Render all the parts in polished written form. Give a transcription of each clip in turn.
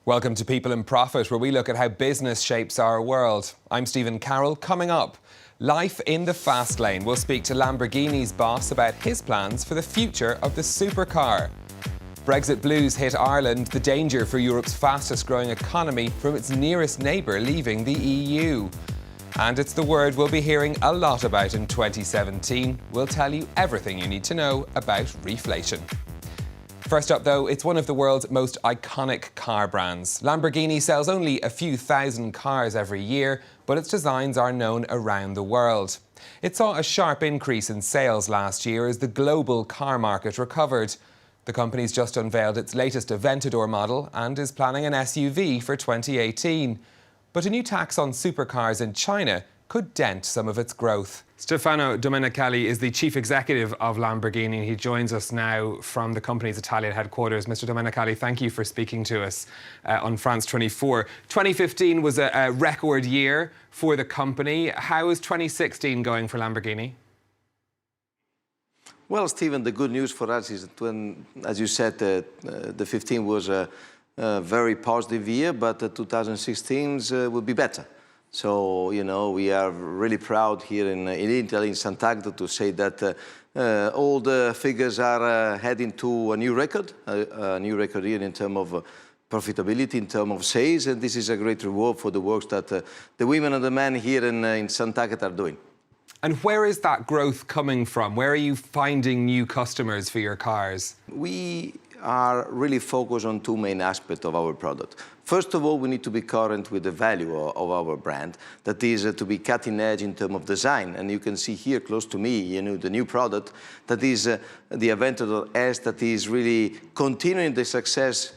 Welcome to People in Profit, where we look at how business shapes our world. I'm Stephen Carroll. Coming up, life in the fast lane. We'll speak to Lamborghini's boss about his plans for the future of the supercar. Brexit blues hit Ireland, the danger for Europe's fastest growing economy from its nearest neighbour leaving the EU. And it's the word we'll be hearing a lot about in 2017. We'll tell you everything you need to know about reflation. First up, though, it's one of the world's most iconic car brands. Lamborghini sells only a few thousand cars every year, but its designs are known around the world. It saw a sharp increase in sales last year as the global car market recovered. The company's just unveiled its latest Aventador model and is planning an SUV for 2018. But a new tax on supercars in China could dent some of its growth. Stephano Domenicali is the chief executive of Lamborghini. He joins us now from the company's Italian headquarters. Mr. Domenicali, thank you for speaking to us on France 24. 2015 was a record year for the company. How is 2016 going for Lamborghini? Well, Stephen, the good news for us is that when, as you said, the 15 was a very positive year, but 2016 will be better. So, you know, we are really proud here in Italy, in Sant'Agata, to say that all the figures are heading to a new record here in terms of profitability, in terms of sales, and this is a great reward for the work that the women and the men here in Sant'Agata are doing. And where is that growth coming from? Where are you finding new customers for your cars? We are really focused on two main aspects of our product. First of all, we need to be current with the value of our brand. That is to be cutting edge in terms of design. And you can see here close to me, you know, the new product that is the Aventador S, that is really continuing the success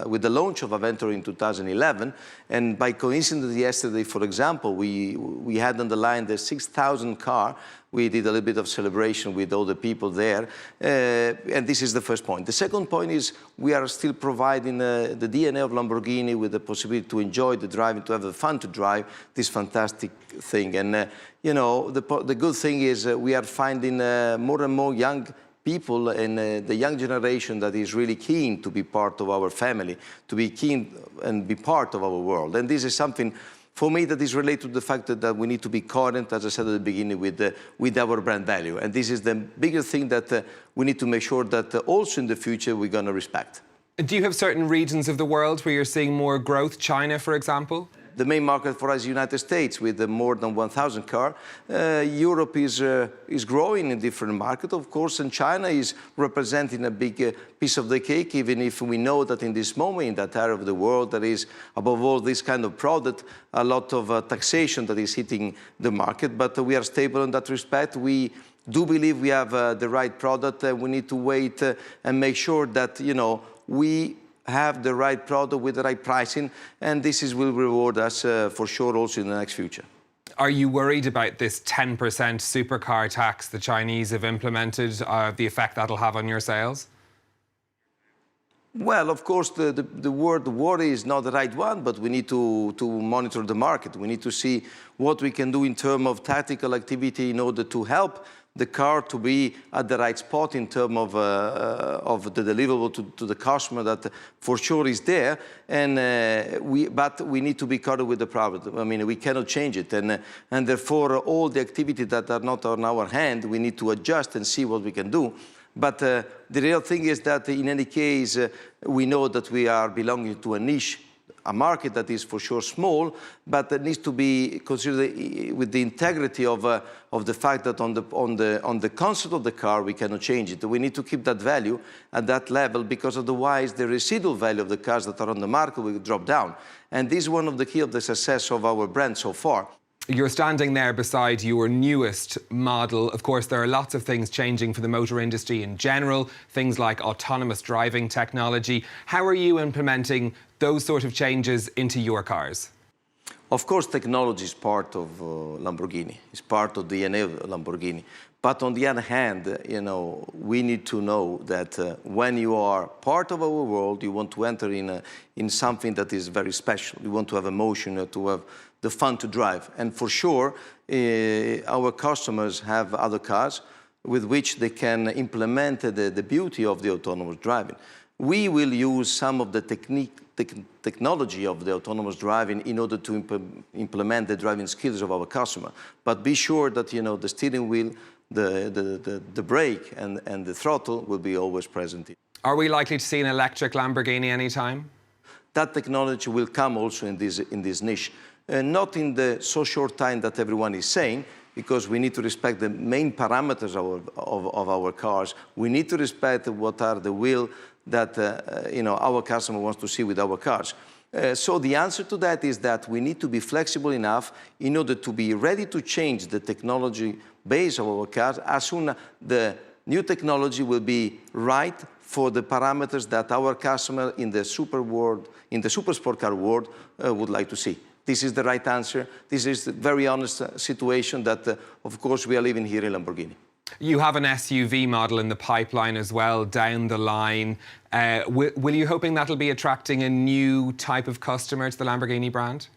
with the launch of Aventador in 2011. And by coincidence, yesterday, for example, we had on the line the 6,000 car. We did a little bit of celebration with all the people there. And this is the first point. The second point is we are still providing the DNA of Lamborghini with the possibility to enjoy the driving, to have the fun to drive this fantastic thing. And, you know, the good thing is we are finding more and more young people and the young generation that is really keen to be part of our family, to be keen and be part of our world. And this is something for me that is related to the fact that we need to be current, as I said at the beginning, with our brand value. And this is the biggest thing that we need to make sure that also in the future we're going to respect. Do you have certain regions of the world where you're seeing more growth? China, for example? The main market for us is the United States with more than 1,000 cars. Europe is growing in different markets, of course, and China is representing a big piece of the cake, even if we know that in this moment, in that area of the world, there is, above all, this kind of product, a lot of taxation that is hitting the market. But we are stable in that respect. We do believe we have the right product. We need to wait and make sure that, you know, we have the right product with the right pricing, and this will reward us for sure also in the next future. Are you worried about this 10% supercar tax the Chinese have implemented, the effect that'll have on your sales? Well, of course, the word worry is not the right one, but we need to monitor the market. We need to see what we can do in terms of tactical activity in order to help the car to be at the right spot in terms of the deliverable to the customer that for sure is there. And but we need to be current with the product. I mean, we cannot change it. And therefore, all the activities that are not on our hand, we need to adjust and see what we can do. But the real thing is that in any case, we know that we are belonging to a niche, a market that is for sure small, but that needs to be considered with the integrity of the fact that on the concept of the car we cannot change it. We need to keep that value at that level, because otherwise the residual value of the cars that are on the market will drop down. And this is one of the key of the success of our brand so far. You're standing there beside your newest model. Of course, there are lots of things changing for the motor industry in general, things like autonomous driving technology. How are you implementing those sort of changes into your cars? Of course, technology is part of Lamborghini. It's part of the DNA of Lamborghini. But on the other hand, you know, we need to know that when you are part of our world, you want to enter in something that is very special. You want to have emotion, to have the fun to drive. And for sure, our customers have other cars with which they can implement the beauty of the autonomous driving. We will use some of the technology of the autonomous driving in order to implement the driving skills of our customer. But be sure that, you know, the steering wheel, the brake and the throttle will be always present. Are we likely to see an electric Lamborghini anytime? That technology will come also in this niche. Not in the so short time that everyone is saying, because we need to respect the main parameters of our cars. We need to respect what are the will that you know, our customer wants to see with our cars. So the answer to that is that we need to be flexible enough in order to be ready to change the technology base of our cars as soon as the new technology will be right for the parameters that our customer in the super sport car world would like to see. This is the right answer. This is the very honest situation that, of course, we are living here in Lamborghini. You have an SUV model in the pipeline as well down the line. Will you hoping that'll be attracting a new type of customer to the Lamborghini brand?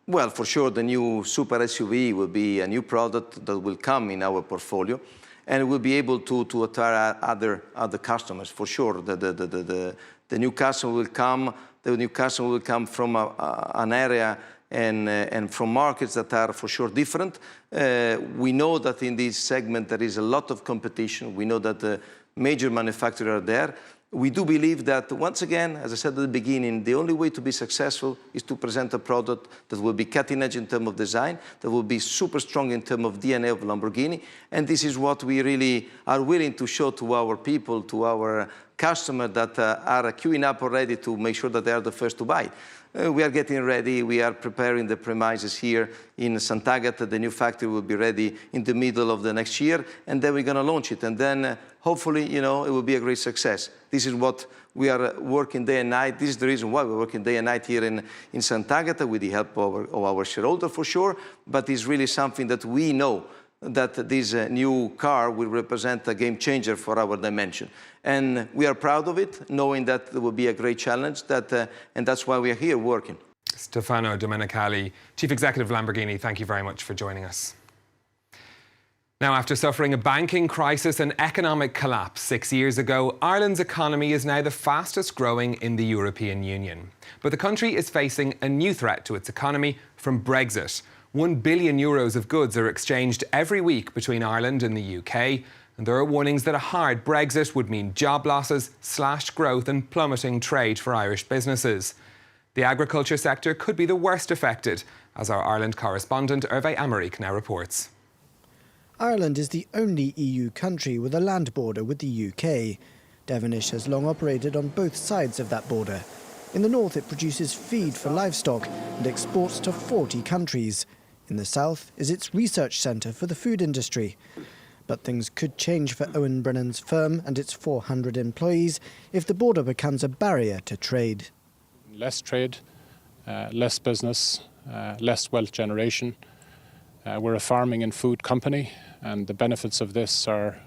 Well, for sure, the new super SUV will be a new product that will come in our portfolio, and we'll be able to attract other customers. For sure, the new customer will come. The new customer will come from an area and from markets that are for sure different. We know that in this segment there is a lot of competition. We know that the major manufacturers are there. We do believe that, once again, as I said at the beginning, the only way to be successful is to present a product that will be cutting edge in terms of design, that will be super strong in terms of DNA of Lamborghini. And this is what we really are willing to show to our people, to our customers that are queuing up already to make sure that they are the first to buy. We are getting ready. We are preparing the premises here in Sant'Agata. The new factory will be ready in the middle of the next year, and then we're going to launch it. And then hopefully, you know, it will be a great success. This is what we are working day and night. This is the reason why we're working day and night here in Sant'Agata with the help of our shareholder for sure. But it's really something that we know that this new car will represent a game changer for our dimension. And we are proud of it, knowing that there will be a great challenge, and that's why we are here working. Stephano Domenicali, Chief Executive of Lamborghini, thank you very much for joining us. Now, after suffering a banking crisis and economic collapse 6 years ago, Ireland's economy is now the fastest growing in the European Union. But the country is facing a new threat to its economy from Brexit. €1 billion of goods are exchanged every week between Ireland and the UK, and there are warnings that a hard Brexit would mean job losses, slashed growth and plummeting trade for Irish businesses. The agriculture sector could be the worst affected, as our Ireland correspondent Hervé Amaric now reports. Ireland is the only EU country with a land border with the UK. Devonish has long operated on both sides of that border. In the north, it produces feed for livestock and exports to 40 countries. In the south is its research centre for the food industry. But things could change for Owen Brennan's firm and its 400 employees if the border becomes a barrier to trade. Less trade, less business, less wealth generation. We're a farming and food company, and the benefits of this are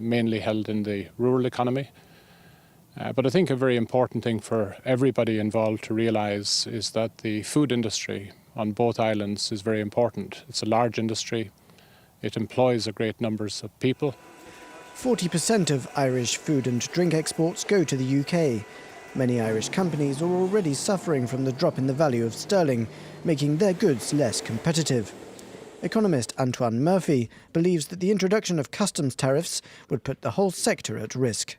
mainly held in the rural economy. But I think a very important thing for everybody involved to realise is that the food industry on both islands is very important. It's a large industry. It employs a great numbers of people. 40% of Irish food and drink exports go to the UK. Many Irish companies are already suffering from the drop in the value of sterling, making their goods less competitive. Economist Antoine Murphy believes that the introduction of customs tariffs would put the whole sector at risk.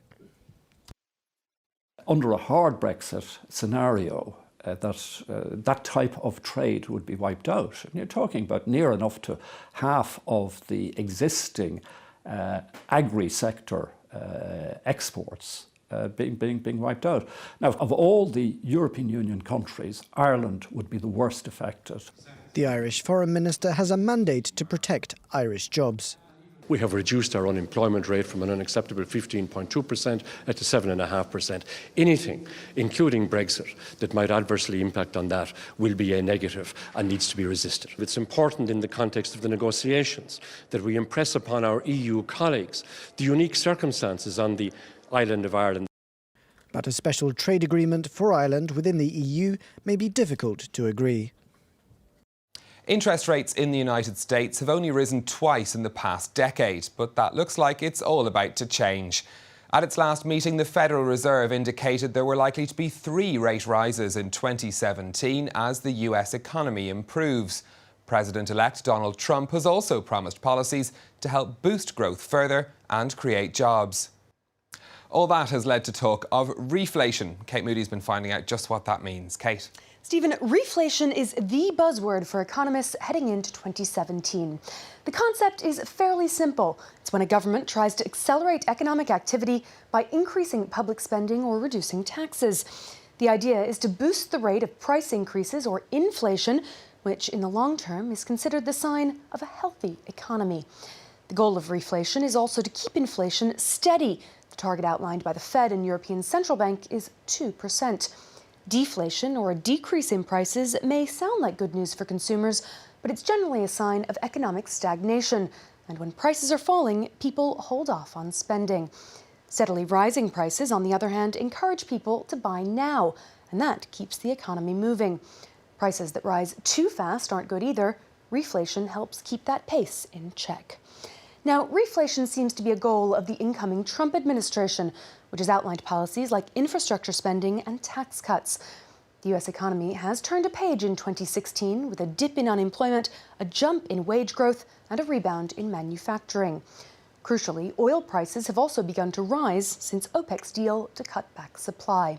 Under a hard Brexit scenario, that type of trade would be wiped out. And you're talking about near enough to half of the existing agri-sector exports being wiped out. Now, of all the European Union countries, Ireland would be the worst affected. The Irish Foreign Minister has a mandate to protect Irish jobs. We have reduced our unemployment rate from an unacceptable 15.2% to 7.5%. Anything, including Brexit, that might adversely impact on that will be a negative and needs to be resisted. It's important in the context of the negotiations that we impress upon our EU colleagues the unique circumstances on the island of Ireland. But a special trade agreement for Ireland within the EU may be difficult to agree. Interest rates in the United States have only risen twice in the past decade, but that looks like it's all about to change. At its last meeting, the Federal Reserve indicated there were likely to be 3 rate rises in 2017 as the US economy improves. President-elect Donald Trump has also promised policies to help boost growth further and create jobs. All that has led to talk of reflation. Kate Moody's been finding out just what that means. Kate. Stephen, reflation is the buzzword for economists heading into 2017. The concept is fairly simple. It's when a government tries to accelerate economic activity by increasing public spending or reducing taxes. The idea is to boost the rate of price increases or inflation, which in the long term is considered the sign of a healthy economy. The goal of reflation is also to keep inflation steady. The target outlined by the Fed and European Central Bank is 2%. Deflation, or a decrease in prices, may sound like good news for consumers, but it's generally a sign of economic stagnation. And when prices are falling, people hold off on spending. Steadily rising prices, on the other hand, encourage people to buy now, and that keeps the economy moving. Prices that rise too fast aren't good either. Reflation helps keep that pace in check. Now, reflation seems to be a goal of the incoming Trump administration, which has outlined policies like infrastructure spending and tax cuts. The U.S. economy has turned a page in 2016 with a dip in unemployment, a jump in wage growth, and a rebound in manufacturing. Crucially, oil prices have also begun to rise since OPEC's deal to cut back supply.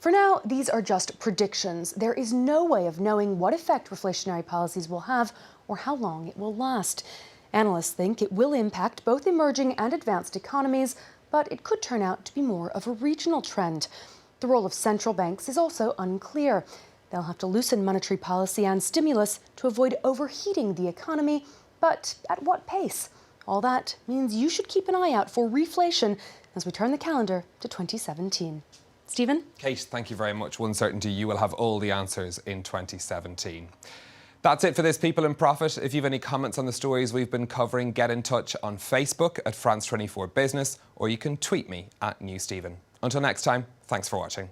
For now, these are just predictions. There is no way of knowing what effect reflationary policies will have or how long it will last. Analysts think it will impact both emerging and advanced economies, but it could turn out to be more of a regional trend. The role of central banks is also unclear. They'll have to loosen monetary policy and stimulus to avoid overheating the economy, but at what pace? All that means you should keep an eye out for reflation as we turn the calendar to 2017. Stephen? Kate, thank you very much. One certainty, you will have all the answers in 2017. That's it for this People in Profit. If you have any comments on the stories we've been covering, get in touch on Facebook at France 24 Business, or you can tweet me at NewStephen. Until next time, thanks for watching.